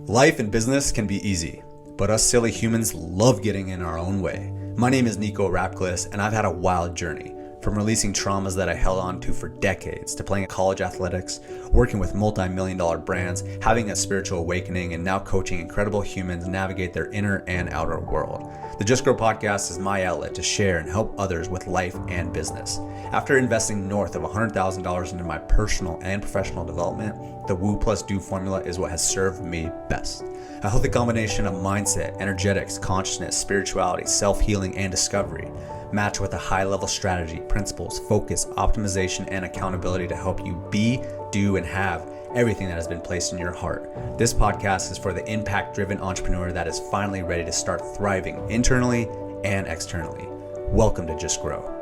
Life and business can be easy, but us silly humans love getting in our own way. My name is Nico Rapcliffe, and I've had a wild journey. From releasing traumas that I held on to for decades, to playing college athletics, working with multi-million dollar brands, having a spiritual awakening, and now coaching incredible humans navigate their inner and outer world. The Just Grow podcast is my outlet to share and help others with life and business. After investing north of $100,000 into my personal and professional development, the Woo Plus Do formula is what has served me best. A healthy combination of mindset, energetics, consciousness, spirituality, self-healing, and discovery, matched with a high-level strategy, principles, focus, optimization, and accountability to help you be, do, and have everything that has been placed in your heart. This podcast is for the impact-driven entrepreneur that is finally ready to start thriving internally and externally. Welcome to Just Grow.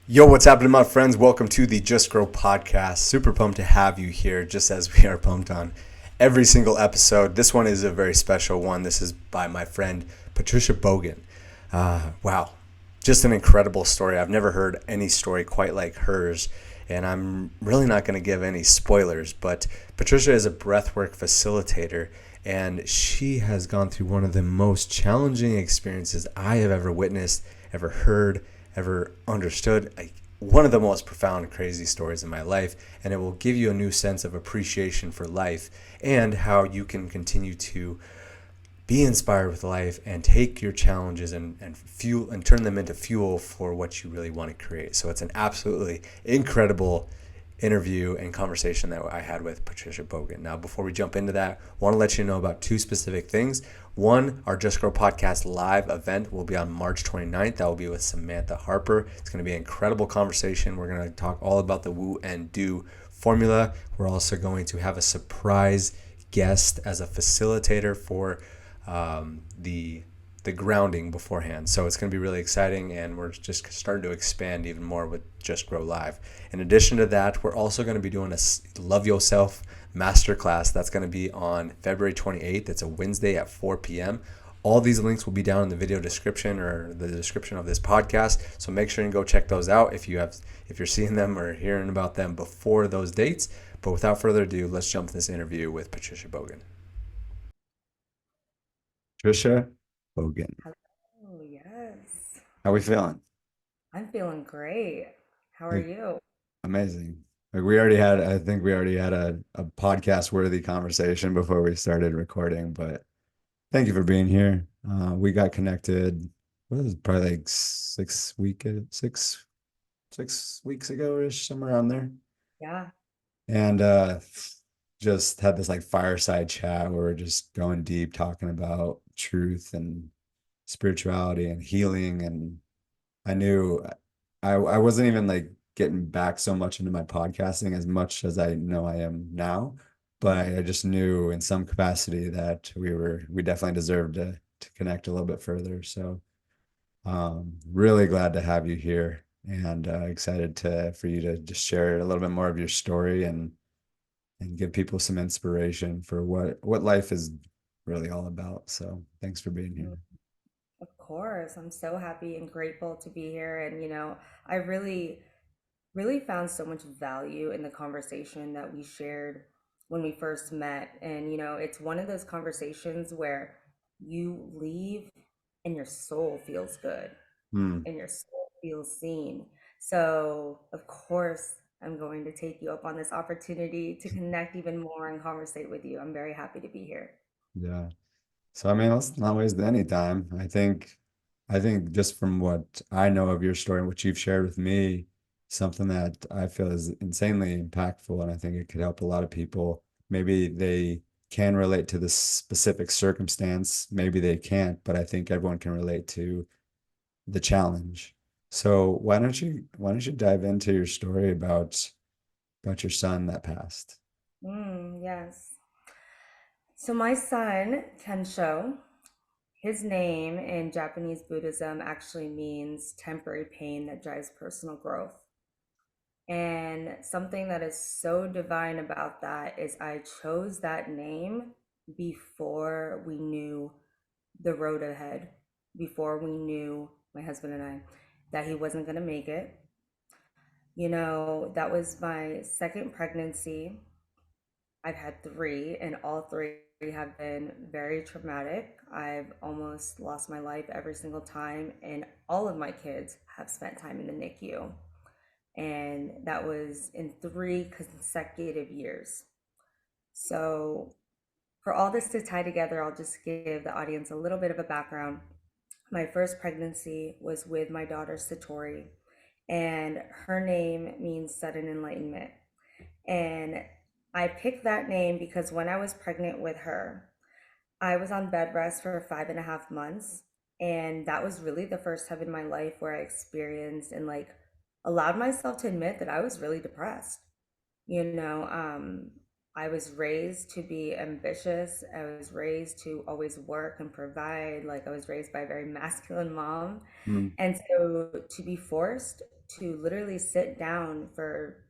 Yo, what's happening, my friends? Welcome to the Just Grow podcast. Super pumped to have you here, just as we are pumped on every single episode. This one is a very special one. This is by my friend Patrishia Bogan. Wow, just an incredible story. I've never heard any story quite like hers, and I'm really not going to give any spoilers, but Patrishia is a breathwork facilitator, and she has gone through one of the most challenging experiences I have ever witnessed, ever heard, ever understood. One of the most profound, crazy stories in my life, and it will give you a new sense of appreciation for life and how you can continue to be inspired with life and take your challenges and fuel and turn them into fuel for what you really want to create. So it's an absolutely incredible interview and conversation that I had with Patrishia Bogan. Now, before we jump into that, I want to let you know about two specific things. One, our Just Grow Podcast live event will be on March 29th. That will be with Samantha Harper. It's going to be an incredible conversation. We're going to talk all about the Woo and Do formula. We're also going to have a surprise guest as a facilitator for the grounding beforehand. So it's going to be really exciting, and we're just starting to expand even more with Just Grow Live. In addition to that, we're also going to be doing a Love Yourself Masterclass. That's going to be on February 28th. It's a Wednesday at 4 p.m. All these links will be down in the video description or the description of this podcast. So make sure and go check those out if you're seeing them or hearing about them before those dates. But without further ado, let's jump into this interview with Patrishia Bogan. Patrishia Bogan. Hello, yes. How we feeling? I'm feeling great. How are Like, you? amazing. I think we already had a podcast worthy conversation before we started recording, but thank you for being here. We got connected, what was it, probably like 6 weeks ago-ish, somewhere around there. Yeah. And just had this like fireside chat where we're just going deep, talking about truth and spirituality and healing. And I knew I wasn't even like getting back so much into my podcasting as much as I know I am now, but I just knew in some capacity that we definitely deserved to connect a little bit further. So really glad to have you here, and excited to for you to just share a little bit more of your story and give people some inspiration for what life is really all about. So thanks for being Mm, here. Of course. I'm so happy and grateful to be here. And, I really found so much value in the conversation that we shared when we first met. And, it's one of those conversations where you leave and your soul feels good Hmm. and your soul feels seen. So, of course, I'm going to take you up on this opportunity to connect even more and conversate with you. I'm very happy to be here. Yeah. So I mean, let's not waste any time. I think just from what I know of your story and what you've shared with me, something that I feel is insanely impactful, and I think it could help a lot of people. Maybe they can relate to this specific circumstance, maybe they can't, but I think everyone can relate to the challenge. So why don't you dive into your story about your son that passed? Yes. So, my son, Kensho, his name in Japanese Buddhism actually means temporary pain that drives personal growth. And something that is so divine about that is I chose that name before we knew the road ahead, before we knew, my husband and I, that he wasn't going to make it. That was my second pregnancy. I've had three, and all three have been very traumatic. I've almost lost my life every single time, and all of my kids have spent time in the NICU. And that was in 3 consecutive years. So, for all this to tie together, I'll just give the audience a little bit of a background. My first pregnancy was with my daughter Satori, and her name means sudden enlightenment. And I picked that name because when I was pregnant with her, I was on bed rest for 5.5 months. And that was really the first time in my life where I experienced and like allowed myself to admit that I was really depressed. You know, um, I was raised to be ambitious. I was raised to always work and provide. Like, I was raised by a very masculine mom. Mm. And so to be forced to literally sit down for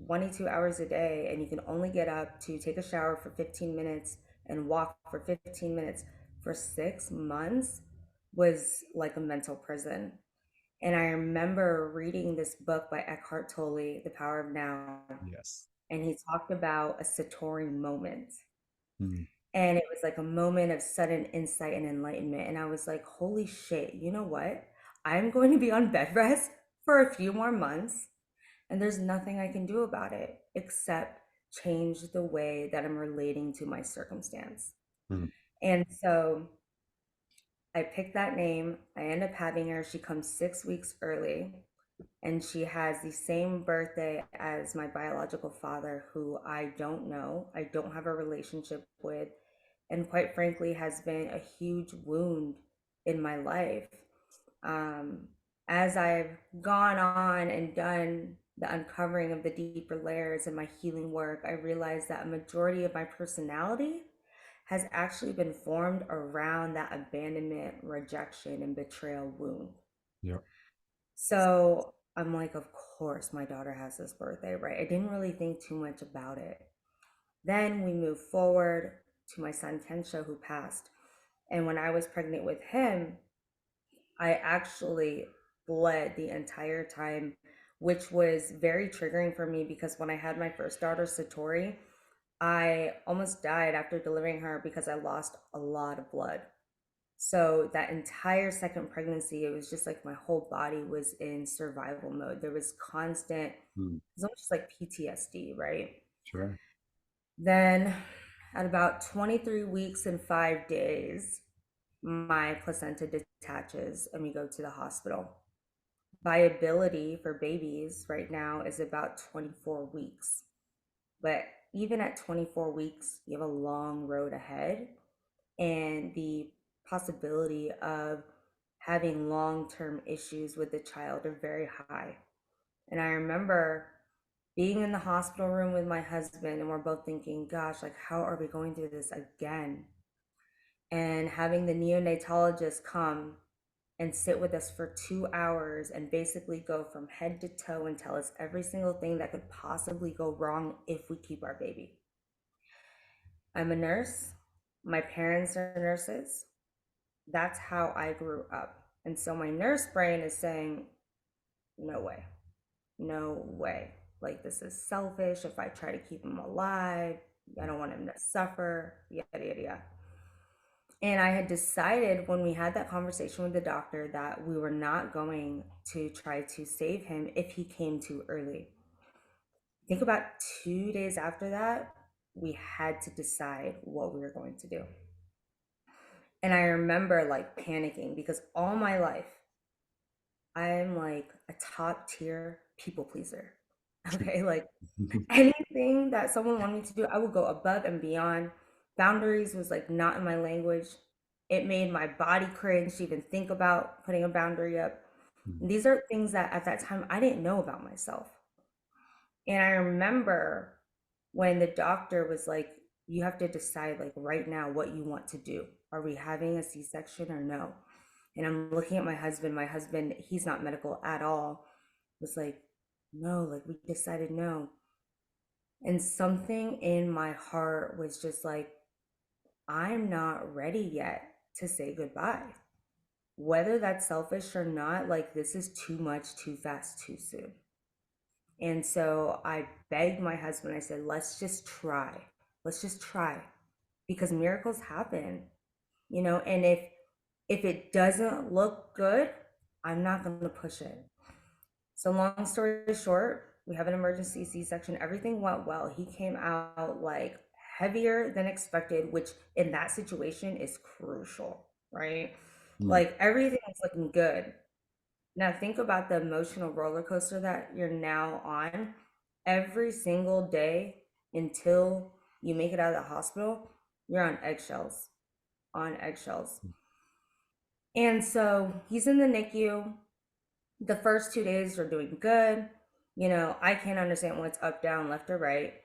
22 hours a day, and you can only get up to take a shower for 15 minutes and walk for 15 minutes for 6 months was like a mental prison. And I remember reading this book by Eckhart Tolle, The Power of Now, Yes. and he talked about a Satori moment. Mm. And it was like a moment of sudden insight and enlightenment. And I was like, holy shit, you know what? I'm going to be on bed rest for a few more months, and there's nothing I can do about it except change the way that I'm relating to my circumstance. Mm. And so I picked that name. I end up having her. She comes 6 weeks early, and she has the same birthday as my biological father, who I don't know, I don't have a relationship with, and quite frankly has been a huge wound in my life. um, as I've gone on and done the uncovering of the deeper layers in my healing work, I realized that a majority of my personality has actually been formed around that abandonment, rejection, and betrayal wound. Yeah. So I'm like, of course, my daughter has this birthday, right? I didn't really think too much about it. Then we move forward to my son, Tensho, who passed. And when I was pregnant with him, I actually bled the entire time, which was very triggering for me because when I had my first daughter, Satori, I almost died after delivering her because I lost a lot of blood. So that entire second pregnancy, it was just like my whole body was in survival mode. There was constant, it Mm. was almost like PTSD, right? Sure. Then at about 23 weeks and 5 days, my placenta detaches and we go to the hospital. Viability for babies right now is about 24 weeks. But even at 24 weeks, you have a long road ahead, and the possibility of having long term issues with the child are very high. And I remember being in the hospital room with my husband, and we're both thinking, gosh, like, how are we going through this again? And having the neonatologist come and sit with us for 2 hours and basically go from head to toe and tell us every single thing that could possibly go wrong if we keep our baby. I'm a nurse. My parents are nurses. That's how I grew up. And so my nurse brain is saying, no way, no way. Like, this is selfish. If I try to keep him alive, I don't want him to suffer, yada, yada, yada. And I had decided when we had that conversation with the doctor that we were not going to try to save him if he came too early. I think about 2 days after that, we had to decide what we were going to do. And I remember like panicking because all my life, I'm like a top tier people pleaser. Okay. Like, anything that someone wanted me to do, I would go above and beyond. Boundaries was like not in my language. It made my body cringe to even think about putting a boundary up. Mm. And these are things that at that time I didn't know about myself. And I remember when the doctor was like, you have to decide like right now what you want to do. Are we having a C-section or no? And I'm looking at my husband. My husband, he's not medical at all, was like, no, like we decided no. And something in my heart was just like, I'm not ready yet to say goodbye. Whether that's selfish or not, like this is too much, too fast, too soon. And so I begged my husband, I said, let's just try. Let's just try because miracles happen, and if it doesn't look good, I'm not going to push it. So long story short, we have an emergency C-section. Everything went well. He came out like heavier than expected, which in that situation is crucial, right? Mm. Like everything is looking good. Now think about the emotional roller coaster that you're now on every single day until you make it out of the hospital. You're on eggshells. And so he's in the NICU. The first 2 days are doing good. I can't understand what's up, down, left, or right.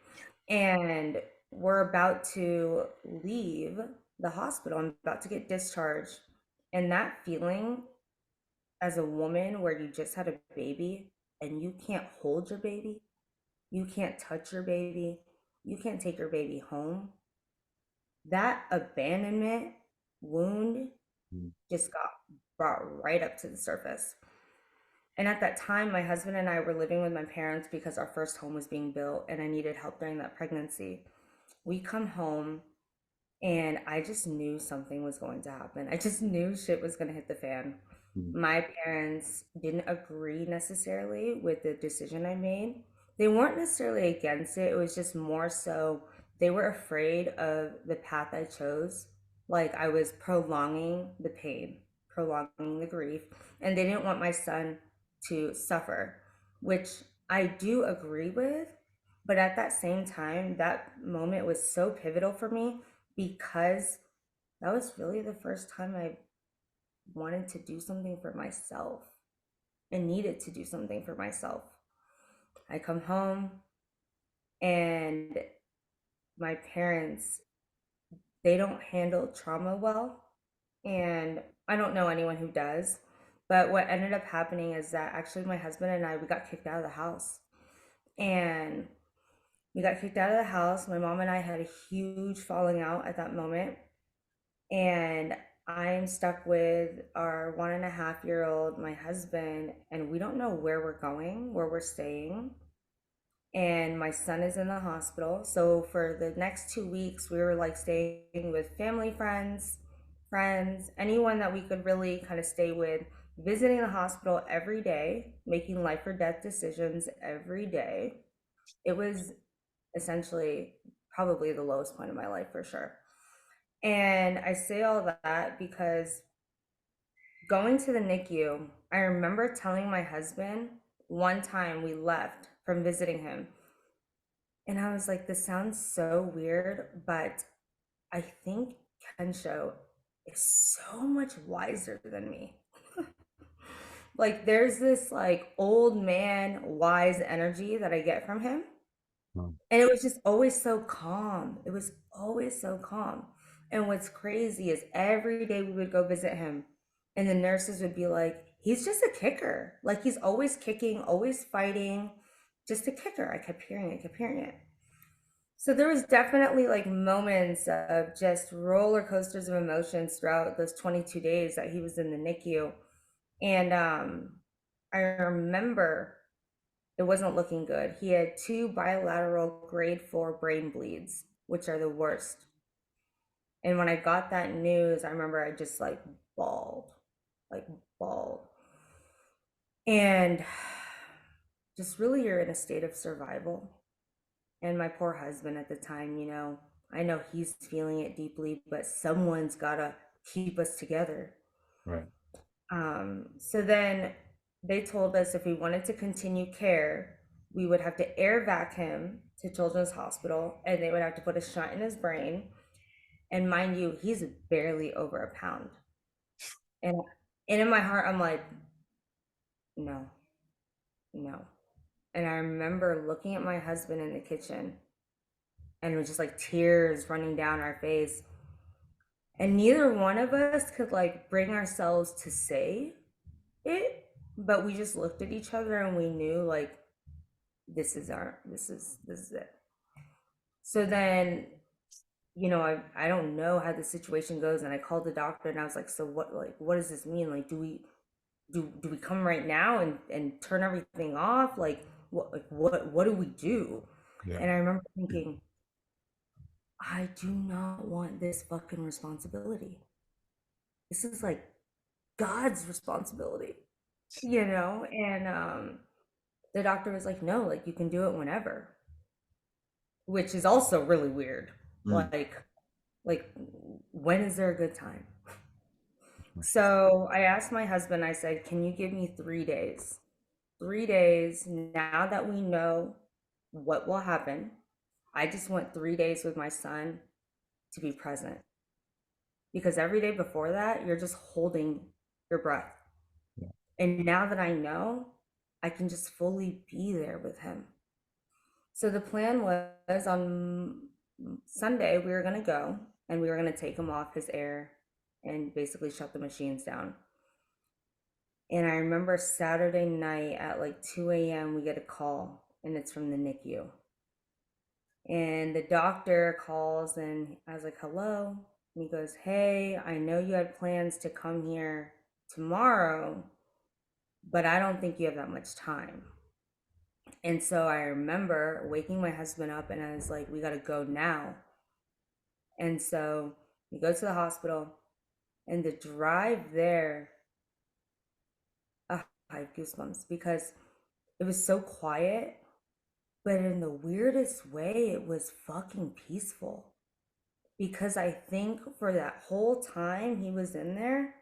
And we're about to leave the hospital. I'm about to get discharged. And that feeling as a woman where you just had a baby and you can't hold your baby, you can't touch your baby, you can't take your baby home, that abandonment wound Mm. just got brought right up to the surface. And at that time, my husband and I were living with my parents because our first home was being built and I needed help during that pregnancy. We come home and I just knew something was going to happen. I just knew shit was going to hit the fan. Mm. My parents didn't agree necessarily with the decision I made. They weren't necessarily against it. It was just more so they were afraid of the path I chose. Like I was prolonging the pain, prolonging the grief, and they didn't want my son to suffer, which I do agree with. But at that same time, that moment was so pivotal for me because that was really the first time I wanted to do something for myself and needed to do something for myself. I come home and my parents, they don't handle trauma well. And I don't know anyone who does. But what ended up happening is that actually my husband and I, we got kicked out of the house. And we got kicked out of the house. My mom and I had a huge falling out at that moment. And I'm stuck with our 1.5-year old, my husband, and we don't know where we're going, where we're staying. And my son is in the hospital. So for the next 2 weeks, we were like staying with family, friends, anyone that we could really kind of stay with, visiting the hospital every day, making life or death decisions every day. It was essentially probably the lowest point of my life for sure. And I say all that because going to the NICU, I remember telling my husband one time we left from visiting him, and I was like, this sounds so weird, but I think Kensho is so much wiser than me. Like, there's this like old man wise energy that I get from him. Oh. And it was just always so calm. It was always so calm. And what's crazy is every day we would go visit him, and the nurses would be like, he's just a kicker. Like he's always kicking, always fighting, just a kicker. I kept hearing it, kept hearing it. So there was definitely like moments of just roller coasters of emotions throughout those 22 days that he was in the NICU. And I remember it wasn't looking good. He had two bilateral grade 4 brain bleeds, which are the worst. And when I got that news, I remember I just bawled, like bawled. And just really, you're in a state of survival. And my poor husband at the time, I know he's feeling it deeply, but someone's got to keep us together. Right. So then they told us if we wanted to continue care, we would have to air vac him to Children's Hospital and they would have to put a shunt in his brain. And mind you, he's barely over a pound. And, and in my heart, I'm like, no, no. And I remember looking at my husband in the kitchen and it was just like tears running down our face. And neither one of us could like bring ourselves to say it, but we just looked at each other and we knew like this is it. So then, I don't know how the situation goes, and I called the doctor and I was like, so what does this mean? Like, do we come right now and turn everything off? Like, what do we do? Yeah. And I remember thinking, I do not want this fucking responsibility. This is like God's responsibility, And the doctor was like, no, like you can do it whenever, which is also really weird. Mm. Like when is there a good time? So I asked my husband, I said, can you give me 3 days? 3 days now that we know what will happen. I just want 3 days with my son to be present. Because every day before that, you're just holding your breath. Yeah. And now that I know, I can just fully be there with him. So the plan was on Sunday, we were going to go and we were going to take him off his air and basically shut the machines down. And I remember Saturday night at like 2 a.m., we get a call and it's from the NICU. And the doctor calls and I was like, hello. And he goes, hey, I know you had plans to come here tomorrow, but I don't think you have that much time. And so I remember waking my husband up and I was like, we got to go now. And so we go to the hospital and the drive there, I have goosebumps because it was so quiet, but in the weirdest way, it was fucking peaceful. Because I think for that whole time he was in there,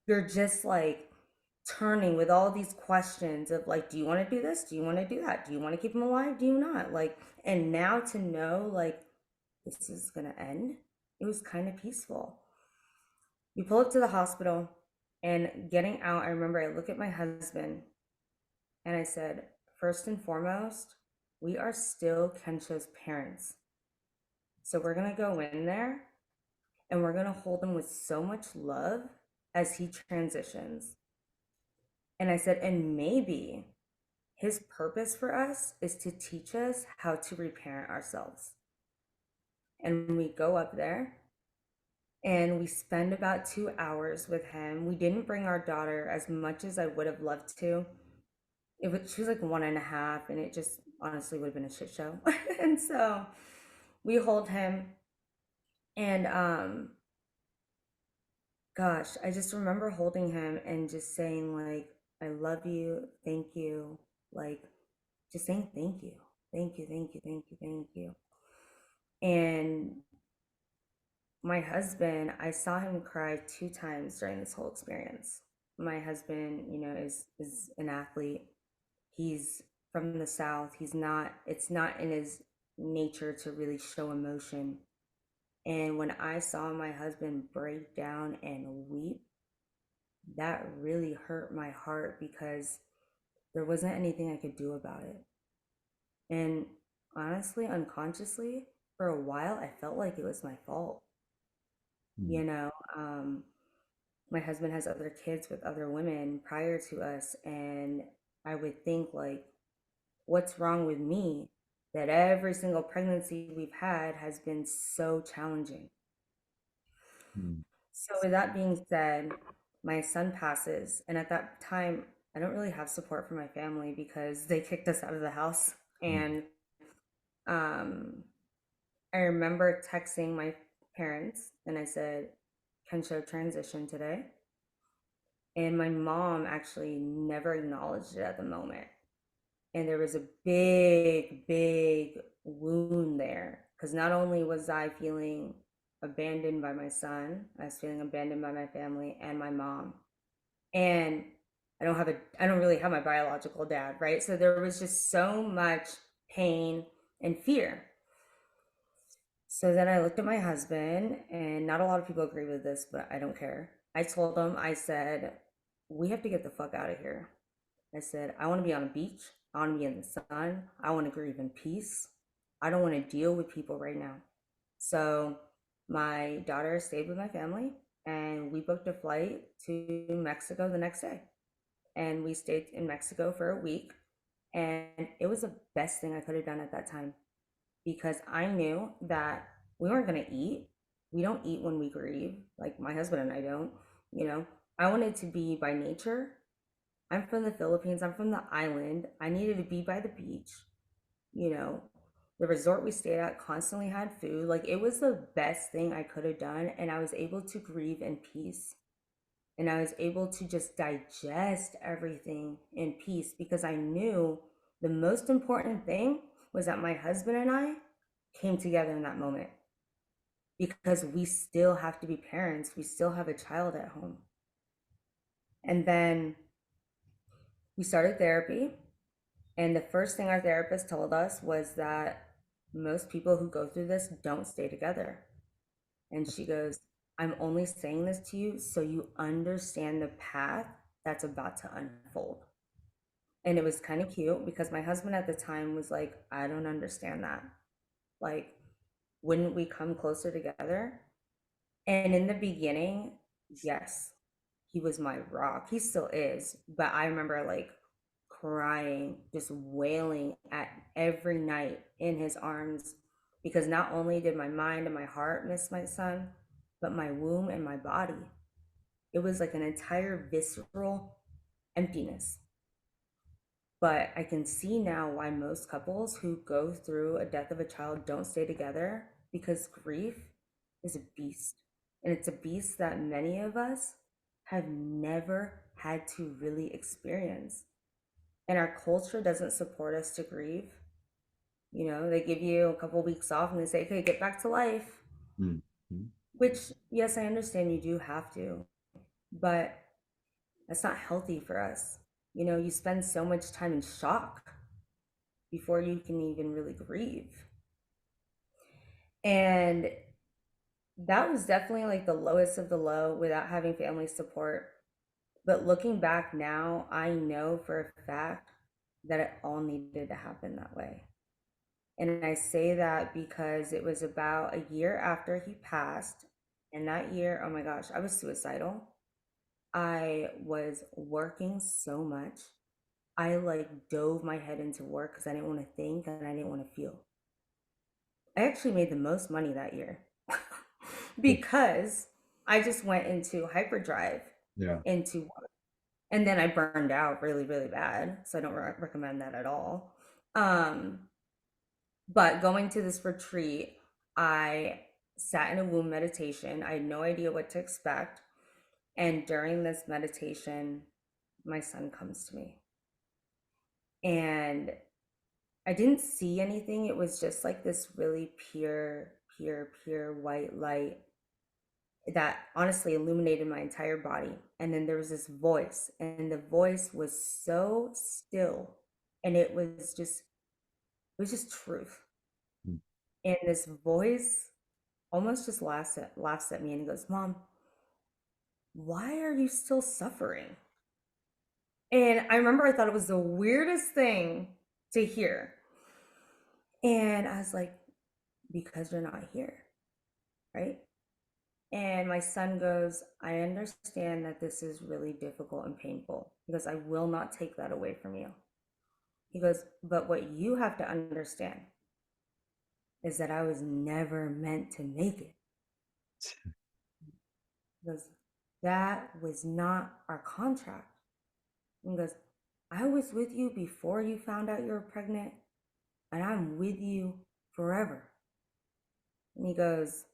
you're just like turning with all these questions of like, do you want to do this? Do you want to do that? Do you want to keep him alive? Do you not? Like, and now to know like this is gonna end, it was kind of peaceful. We pull up to the hospital and getting out, I remember I look at my husband and I said, first and foremost, we are still Kensho's parents. So we're gonna go in there and we're gonna hold him with so much love as he transitions. And I said, and maybe his purpose for us is to teach us how to reparent ourselves. And we go up there and we spend about 2 hours with him. We didn't bring our daughter as much as I would have loved to. She was like 1.5, and it just honestly would have been a shit show. And so we hold him, and gosh, I just remember holding him and just saying like, I love you, thank you, like just saying thank you, thank you, thank you, thank you, thank you. And my husband, I saw him cry 2 times during this whole experience. My husband, is an athlete. He's from the South. It's not in his nature to really show emotion. And when I saw my husband break down and weep, that really hurt my heart because there wasn't anything I could do about it. And honestly, unconsciously, for a while, I felt like it was my fault. Mm. You know, my husband has other kids with other women prior to us, and I would think like, what's wrong with me that every single pregnancy we've had has been so challenging. Mm. So with that being said, my son passes, and at that time, I don't really have support from my family because they kicked us out of the house. Mm. And um, I remember texting my parents, and I said, "Kensho transition today." And my mom actually never acknowledged it at the moment. And there was a big, big wound there. Because not only was I feeling abandoned by my son, I was feeling abandoned by my family and my mom. And I don't really have my biological dad, right? So there was just so much pain and fear. So then I looked at my husband, and not a lot of people agree with this, but I don't care. I told him, I said, we have to get the fuck out of here. I said, I want to be on a beach. I want to be in the sun. I want to grieve in peace. I don't want to deal with people right now. So my daughter stayed with my family and we booked a flight to Mexico the next day. And we stayed in Mexico for a week. And it was the best thing I could have done at that time because I knew that we weren't going to eat. We don't eat when we grieve, like my husband and I don't, you know. I wanted to be by nature. I'm from the Philippines, I'm from the island. I needed to be by the beach. You know, the resort we stayed at constantly had food. Like it was the best thing I could have done. And I was able to grieve in peace. And I was able to just digest everything in peace because I knew the most important thing was that my husband and I came together in that moment because we still have to be parents. We still have a child at home. And then we started therapy. And the first thing our therapist told us was that most people who go through this don't stay together. And she goes, I'm only saying this to you so you understand the path that's about to unfold. And it was kind of cute because my husband at the time was like, I don't understand that. Like, wouldn't we come closer together? And in the beginning, yes, he was my rock. He still is. But I remember like crying, just wailing at every night in his arms because not only did my mind and my heart miss my son, but my womb and my body. It was like an entire visceral emptiness. But I can see now why most couples who go through a death of a child don't stay together because grief is a beast. And it's a beast that many of us have never had to really experience. And our culture doesn't support us to grieve. You know, they give you a couple of weeks off and they say, okay, get back to life. Mm-hmm. Which, yes, I understand you do have to, but that's not healthy for us. You know, you spend so much time in shock before you can even really grieve. And that was definitely like the lowest of the low without having family support. But looking back now, I know for a fact that it all needed to happen that way. And I say that because it was about a year after he passed. And that year, oh my gosh, I was suicidal. I was working so much. I like dove my head into work because I didn't want to think and I didn't want to feel. I actually made the most money that year because I just went into hyperdrive Yeah. into work. And then I burned out really, really bad. So I don't recommend that at all. Um, but going to this retreat, I sat in a womb meditation. I had no idea what to expect. And during this meditation, my son comes to me. And I didn't see anything. It was just like this really pure white light that honestly illuminated my entire body. And then there was this voice, and the voice was so still. And it was just truth. Mm. And this voice almost just laughs at me and he goes, Mom, why are you still suffering? And I remember I thought it was the weirdest thing to hear. And I was like, because you're not here, right? And my son goes, I understand that this is really difficult and painful. He goes, I will not take that away from you. He goes, but what you have to understand is that I was never meant to make it. He goes, that was not our contract. And he goes, I was with you before you found out you were pregnant, and I'm with you forever. And he goes,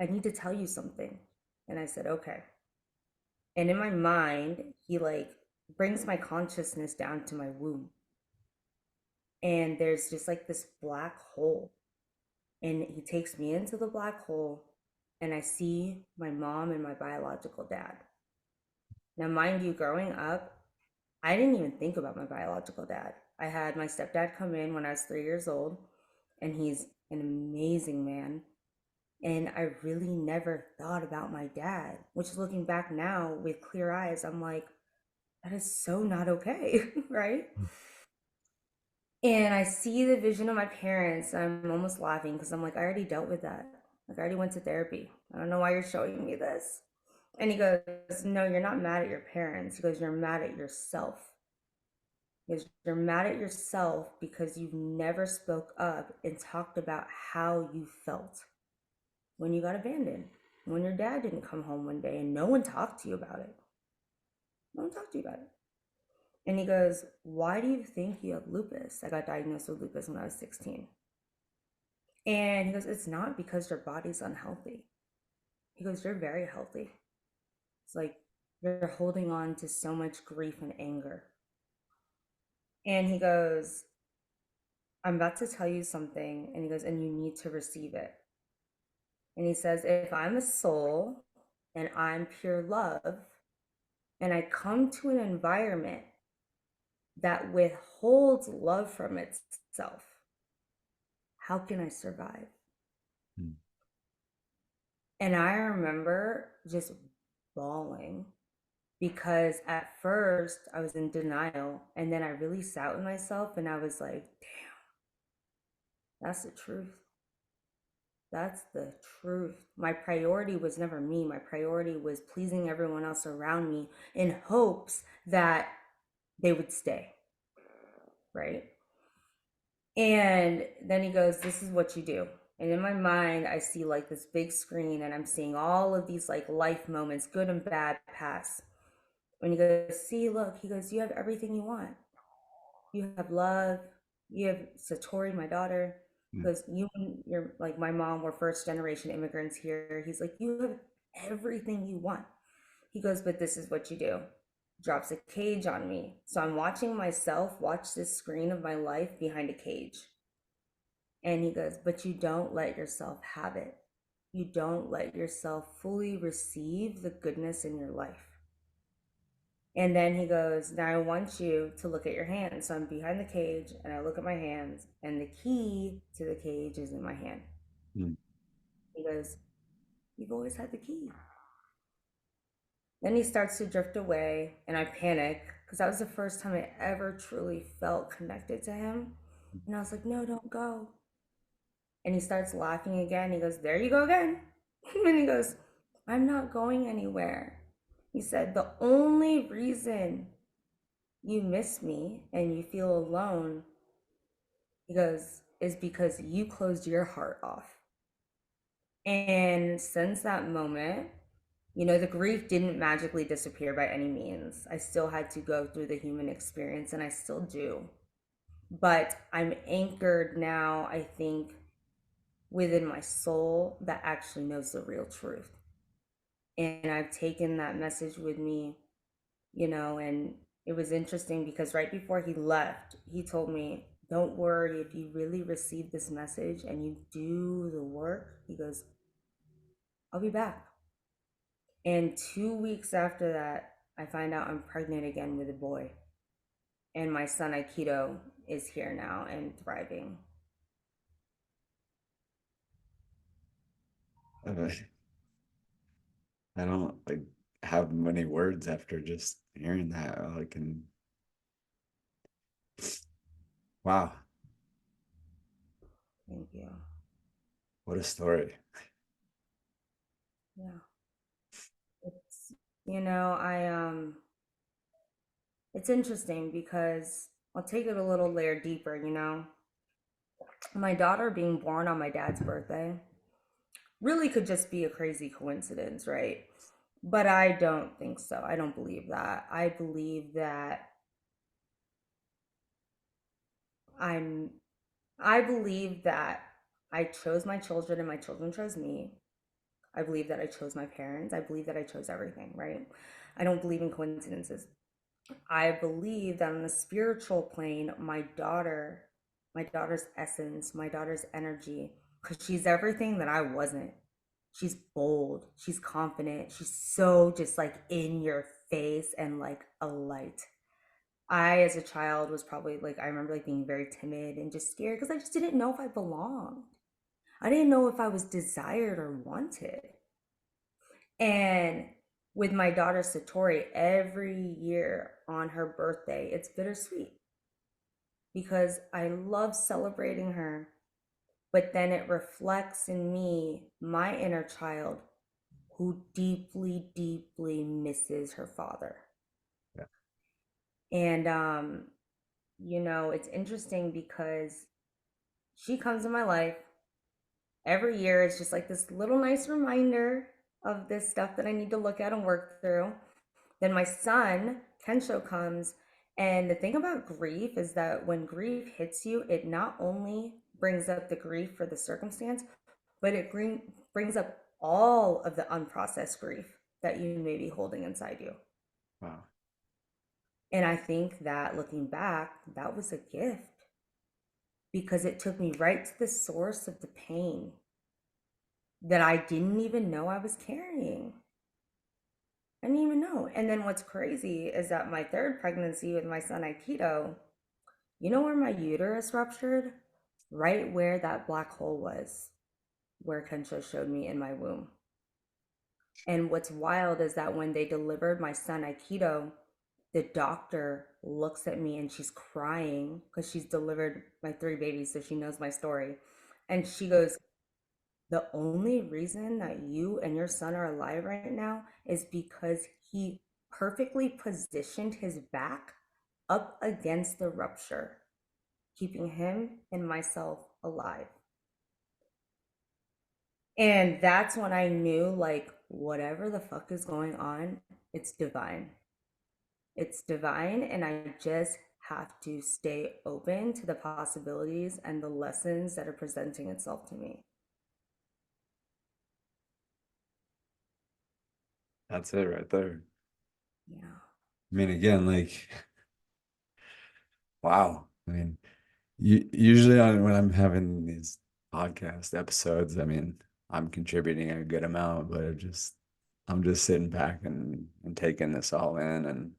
I need to tell you something. And I said, okay. And in my mind, he like brings my consciousness down to my womb. And there's just like this black hole. And he takes me into the black hole, and I see my mom and my biological dad. Now, mind you, growing up, I didn't even think about my biological dad. I had my stepdad come in when I was 3 years old, and he's an amazing man. And I really never thought about my dad, which looking back now with clear eyes, I'm like, that is so not okay, right? And I see the vision of my parents. I'm almost laughing because I'm like, I already dealt with that. Like, I already went to therapy. I don't know why you're showing me this. And he goes, no, you're not mad at your parents. He goes, you're mad at yourself. Because you're mad at yourself because you've never spoke up and talked about how you felt when you got abandoned, when your dad didn't come home one day and no one talked to you about it. No one talked to you about it. And he goes, why do you think you have lupus? I got diagnosed with lupus when I was 16. And he goes, it's not because your body's unhealthy. He goes, you're very healthy. It's like you're holding on to so much grief and anger. And he goes, I'm about to tell you something. And he goes, and you need to receive it. And he says, if I'm a soul and I'm pure love, and I come to an environment that withholds love from itself, how can I survive? Mm. And I remember just bawling because at first I was in denial. And then I really sat with myself and I was like, damn, that's the truth. That's the truth. My priority was never me. My priority was pleasing everyone else around me in hopes that they would stay. Right. And then he goes, this is what you do. And in my mind, I see like this big screen and I'm seeing all of these like life moments, good and bad, pass. When he goes, see, look, he goes, you have everything you want. You have love. You have Satori, my daughter. He Mm. goes, you and your, like my mom were first generation immigrants here. He's like, you have everything you want. He goes, but this is what you do. Drops a cage on me. So I'm watching myself watch this screen of my life behind a cage. And he goes, but you don't let yourself have it. You don't let yourself fully receive the goodness in your life. And then he goes, now I want you to look at your hands. So I'm behind the cage and I look at my hands, and the key to the cage is in my hand. Mm. He goes, you've always had the key. Then he starts to drift away, and I panic because that was the first time I ever truly felt connected to him. And I was like, no, don't go. And he starts laughing again. He goes, there you go again. And he goes, I'm not going anywhere. He said, the only reason you miss me and you feel alone, he goes, is because you closed your heart off. And since that moment, the grief didn't magically disappear by any means. I still had to go through the human experience, and I still do. But I'm anchored now, I think, within my soul that actually knows the real truth. And I've taken that message with me, and it was interesting because right before he left, he told me, don't worry, if you really receive this message and you do the work, he goes, I'll be back. And 2 weeks after that, I find out I'm pregnant again with a boy. And my son Aikido is here now and thriving. Uh, I don't like have many words after just hearing that. Like, and wow, Thank you. what a story. Yeah. It's I it's interesting because I'll take it a little layer deeper. My daughter being born on my dad's birthday really could just be a crazy coincidence, right? But I don't think so. I don't believe that. I believe that I'm I believe that I chose my children and my children chose me. I believe that I chose my parents. I believe that I chose everything, right? I don't believe in coincidences. I believe that on the spiritual plane, my daughter's essence, my daughter's energy, because she's everything that I wasn't. She's bold, she's confident, she's so just like in your face and like a light. I, as a child, was probably like, I remember like being very timid and just scared because I just didn't know if I belonged. I didn't know if I was desired or wanted. And with my daughter Satori, every year on her birthday, it's bittersweet because I love celebrating her, but then it reflects in me my inner child who deeply, deeply misses her father. Yeah. And, it's interesting because she comes in my life every year. It's just like this little nice reminder of this stuff that I need to look at and work through. Then my son, Kensho, comes And the thing about grief is that when grief hits you, it not only brings up the grief for the circumstance, but brings up all of the unprocessed grief that you may be holding inside you. Wow. And I think that looking back, that was a gift because it took me right to the source of the pain that I didn't even know I was carrying. I didn't even know. And then what's crazy is that my third pregnancy with my son Aikido, you know where my uterus ruptured? Right where that black hole was, where Kensho showed me in my womb. And what's wild is that when they delivered my son Aikido, the doctor looks at me and she's crying because she's delivered my three babies, so she knows my story. And she goes, the only reason that you and your son are alive right now is because he perfectly positioned his back up against the rupture, keeping him and myself alive. And that's when I knew, like, whatever the fuck is going on, it's divine. It's divine, and I just have to stay open to the possibilities and the lessons that are presenting itself to me. That's it right there. Yeah. I mean, again, like, wow. I mean, usually when I'm having these podcast episodes, I mean, I'm contributing a good amount, but I'm just sitting back and taking this all in, and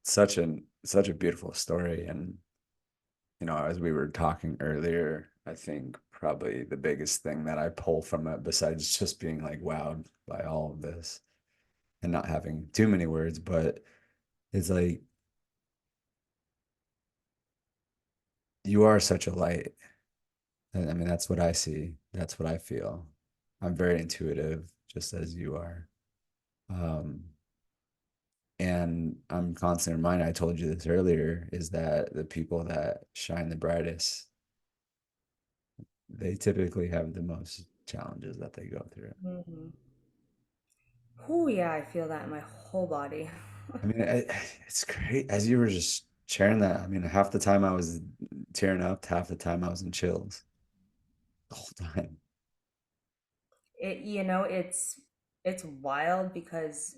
such a beautiful story. And as we were talking earlier, I think probably the biggest thing that I pull from it, besides just being like wowed by all of this and not having too many words, but it's like you are such a light. And I mean, that's what I see. That's what I feel. I'm very intuitive, just as you are. Um, and I'm constantly reminded, I told you this earlier, is that the people that shine the brightest, they typically have the most challenges that they go through. Mm-hmm. Oh, yeah, I feel that in my whole body. I mean, it's great. As you were just sharing that, I mean, half the time I was tearing up, half the time I was in chills the whole time. It's wild because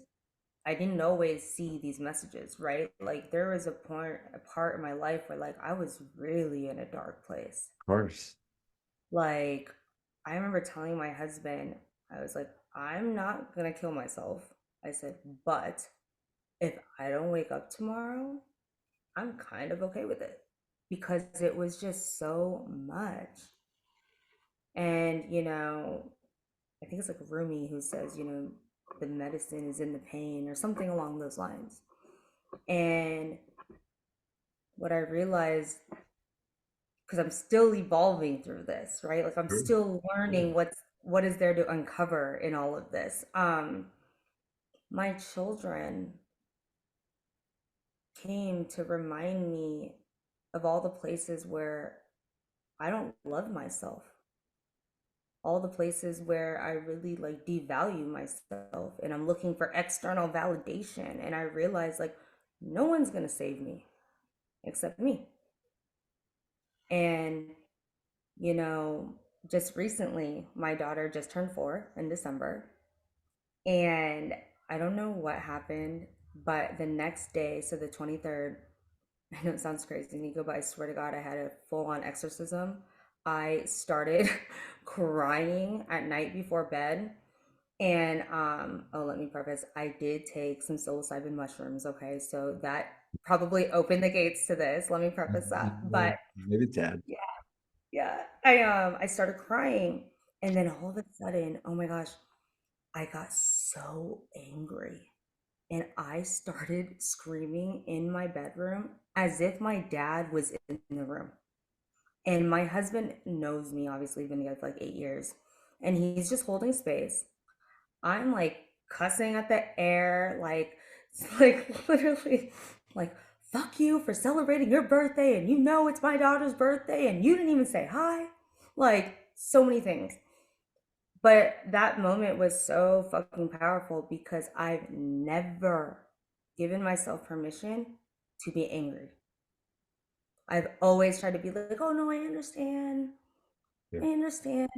I didn't always see these messages, right? Like there was a part in my life where like I was really in a dark place. Of course. Like I remember telling my husband, I was like, I'm not gonna kill myself. I said, but if I don't wake up tomorrow, I'm kind of okay with it because it was just so much. And I think it's like Rumi who says, the medicine is in the pain or something along those lines. And what I realized, because I'm still evolving through this, right? Like I'm Sure. still learning what is there to uncover in all of this. My children came to remind me of all the places where I don't love myself, all the places where I really like devalue myself and I'm looking for external validation. And I realize like no one's gonna save me except me. And, you know, just recently, my daughter just turned 4 in December. And I don't know what happened, but the next day, so the 23rd, I know it sounds crazy, Nico, but I swear to God, I had a full on exorcism. I started crying at night before bed. And oh, let me preface, I did take some psilocybin mushrooms, okay? So that probably opened the gates to this. Let me preface that. But Maybe Dad. yeah, yeah. I started crying and then all of a sudden, oh my gosh, I got so angry and I started screaming in my bedroom as if my dad was in the room. And my husband knows me, obviously, been together for like 8 years, and he's just holding space. I'm like cussing at the air, like it's like literally like fuck you for celebrating your birthday and it's my daughter's birthday and you didn't even say hi. Like so many things. But that moment was so fucking powerful because I've never given myself permission to be angry. I've always tried to be like, oh no, I understand. Yeah. I understand.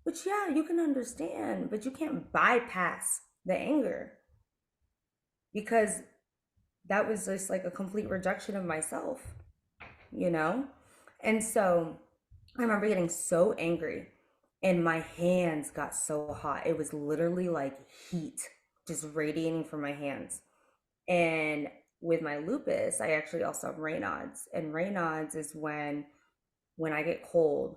But yeah, you can understand, but you can't bypass the anger because that was just like a complete rejection of myself, you know? And so I remember getting so angry and my hands got so hot. It was literally like heat just radiating from my hands. And with my lupus, I actually also have Raynaud's. And Raynaud's is when I get cold,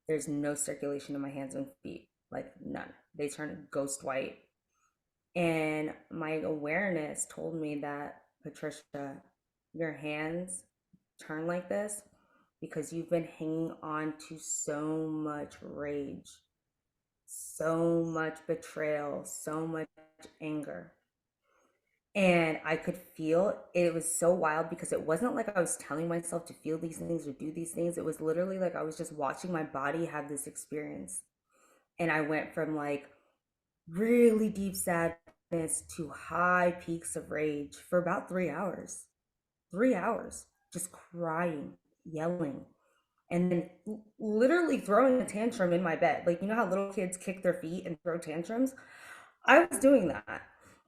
there's no circulation in my hands and feet, like none. They turn ghost white. And my awareness told me that, Patricia, your hands turn like this because you've been hanging on to so much rage, so much betrayal, so much anger. And I could feel it was so wild because it wasn't like I was telling myself to feel these things or do these things. It was literally like I was just watching my body have this experience. And I went from like really deep sadness to high peaks of rage for about 3 hours. 3 hours, just crying, yelling, and then literally throwing a tantrum in my bed. Like, you know how little kids kick their feet and throw tantrums? I was doing that.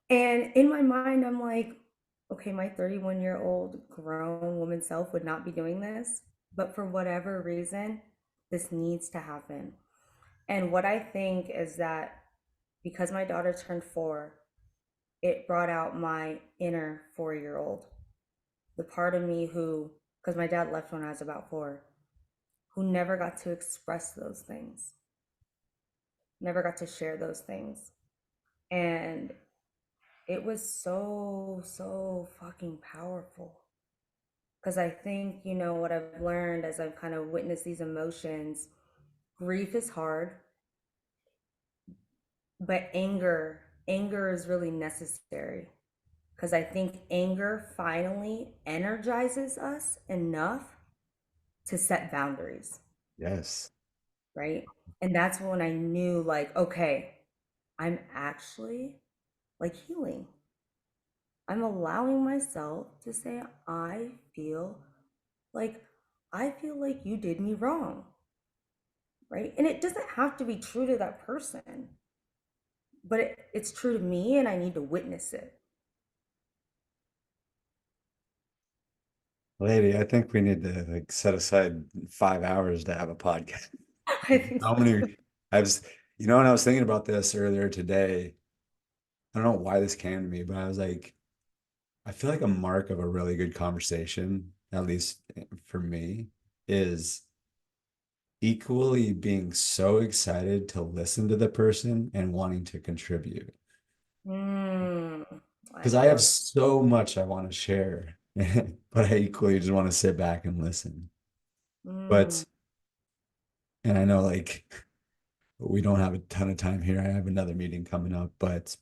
And in my mind, I'm like, okay, my 31-year-old grown woman self would not be doing this. But for whatever reason, this needs to happen. And what I think is that because my daughter turned 4, it brought out my inner 4-year old, the part of me who, because my dad left when I was about 4, who never got to express those things, never got to share those things. And it was so, so fucking powerful. Because I think, what I've learned as I've kind of witnessed these emotions, grief is hard, but anger is really necessary. Because I think anger finally energizes us enough to set boundaries, Yes. right? And that's when I knew, like, okay, I'm actually like healing. I'm allowing myself to say, feel like, I feel like you did me wrong, right? And it doesn't have to be true to that person, but it's true to me and I need to witness it. Lady, I think we need to like set aside 5 hours to have a podcast. I think How so. many I was, and I was thinking about this earlier today. I don't know why this came to me, but I was like, I feel like a mark of a really good conversation, at least for me, is equally being so excited to listen to the person and wanting to contribute. Mm, I Because I have love. so much I want to share, but I equally just want to sit back and listen. Mm, But, and I know like we don't have a ton of time here. I have another meeting coming up, but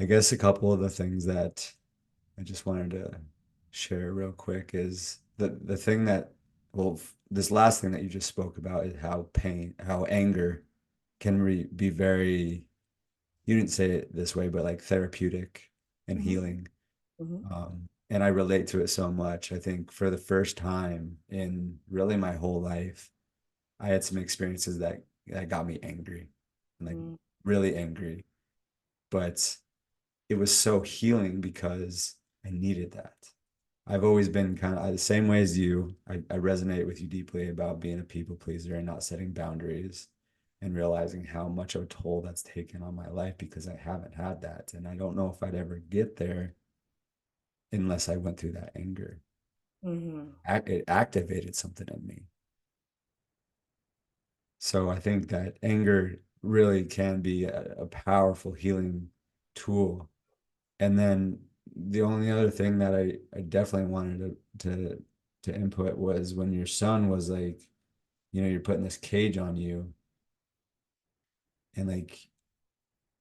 I guess a couple of the things that I just wanted to share real quick is the thing that, well, this last thing that you just spoke about is how anger can be very, you didn't say it this way, but like therapeutic and hmm healing. hmm And I relate to it so much. I think for the first time in really my whole life, I had some experiences that got me angry, like mm, really angry. But it was so healing because I needed that. I've always been kind of the same way as you. I resonate with you deeply about being a people pleaser and not setting boundaries and realizing how much of a toll that's taken on my life because I haven't had that. And I don't know if I'd ever get there unless I went through that anger. hmm It activated something in me. So I think that anger really can be a powerful healing tool. And then the only other thing that I definitely wanted to input was when your son was like, you're putting this cage on you and like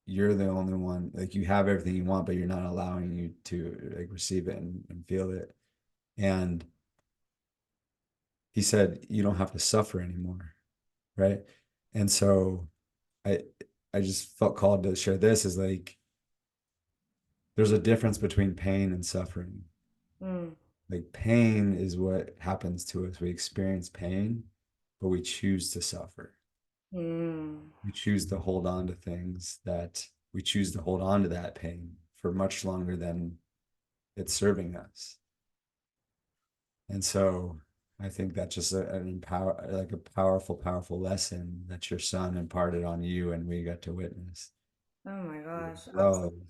you're the only one, like you have everything you want, but you're not allowing you to like receive it and feel it. And he said, you don't have to suffer anymore, right? And so I I just felt called to share this is like there's a difference between pain and suffering. Mm, Like pain is what happens to us. We experience pain, but we choose to suffer. mm. We choose to hold on to things that we choose to hold on to that pain for much longer than it's serving us. And so I think that's just like a powerful, powerful lesson that your son imparted on you and we got to witness. Oh my gosh, Love. absolutely.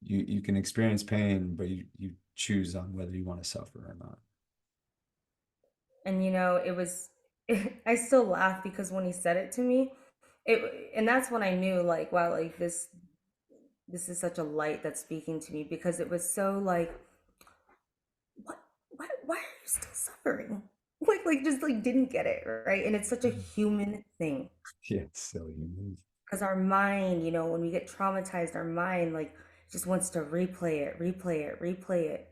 You can experience pain, but you choose on whether you want to suffer or not. And it was I still laugh because when he said it to me, and that's when I knew like wow, like this is such a light that's speaking to me because it was so like what why are you still suffering? Like just like didn't get it, right? And it's such a human thing Yeah, it's silly. because our mind, when we get traumatized, our mind like just wants to replay it, replay it, replay it.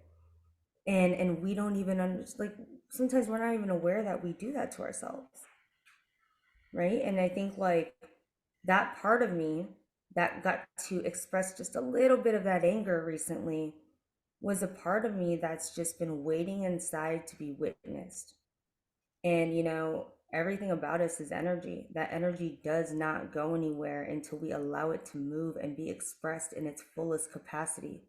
And we don't even understand, like sometimes we're not even aware that we do that to ourselves, right? And I think like that part of me that got to express just a little bit of that anger recently was a part of me that's just been waiting inside to be witnessed. And everything about us is energy. That energy does not go anywhere until we allow it to move and be expressed in its fullest capacity.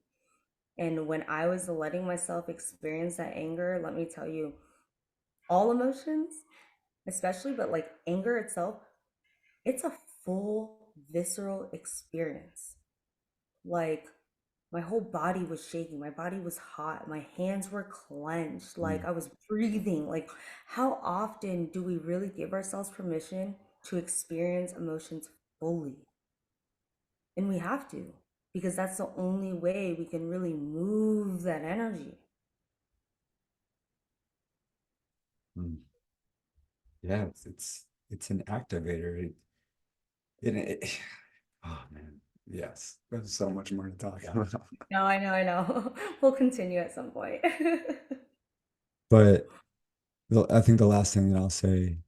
And when I was letting myself experience that anger, let me tell you, all emotions, especially, but like anger itself, it's a full visceral experience. Like my whole body was shaking, my body was hot, my hands were clenched, like Mm. I was breathing. Like, how often do we really give ourselves permission to experience emotions fully? And we have to, because that's the only way we can really move that energy. Mm. Yeah, it's an activator. It oh man, yes, there's so much more to talk about. No, I know, I know. We'll continue at some point. But I think the last thing that I'll say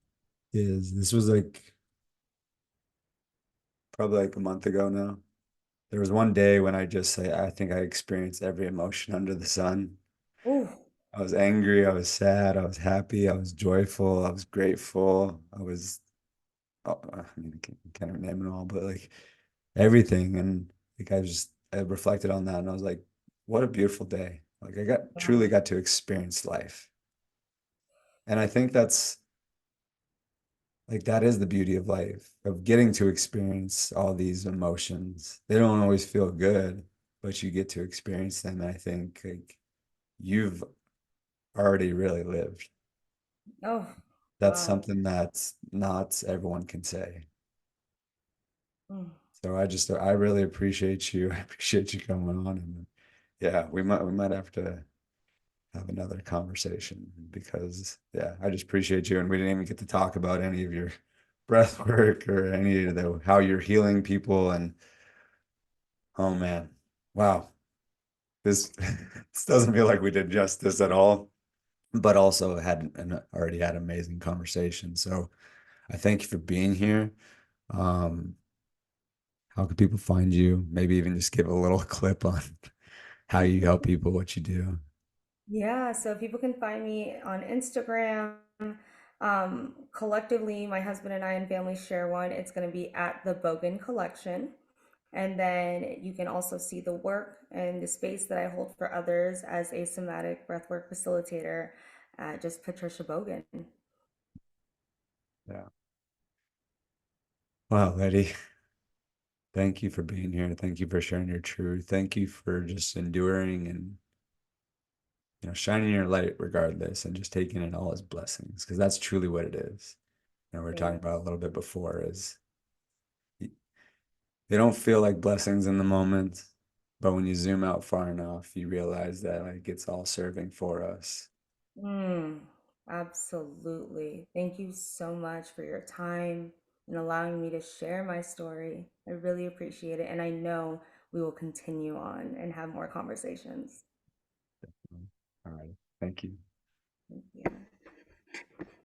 is this was like probably like a month ago now. There was one day when I think I experienced every emotion under the sun. Ooh, I was angry, I was sad, I was happy, I was joyful, I was grateful, oh, I mean, I can't name it all, but like everything. And like I reflected on that and I was like, what a beautiful day. Like I truly wow. got to experience life. And I think that's like that is the beauty of life, of getting to experience all these emotions. They don't always feel good, but you get to experience them. And I think like you've already really lived. Oh, That's wow. something that's not everyone can say. Mm. So I really appreciate you. I appreciate you coming on and yeah, we might have to have another conversation because yeah, I just appreciate you and we didn't even get to talk about any of your breath work or any of the how you're healing people and oh man. Wow. This this doesn't feel like we did justice at all, but also had an already had amazing conversation. So I thank you for being here. Um, how can people find you? Maybe even just give a little clip on how you help people, what you do. Yeah, so people can find me on Instagram. Collectively, my husband and I and family share one. It's going to be at the Bogan Collection. And then you can also see the work and the space that I hold for others as a somatic breathwork facilitator at just Patricia Bogan. Yeah. Wow, Letty, thank you for being here. Thank you for sharing your truth. Thank you for just enduring and shining your light regardless and just taking in all his blessings because that's truly what it is. We were talking Yes. about a little bit before is they don't feel like blessings in the moment, but when you zoom out far enough, you realize that like it's all serving for us. Mm, absolutely. Thank you so much for your time and allowing me to share my story. I really appreciate it. And I know we will continue on and have more conversations. All right. Thank you. Thank you.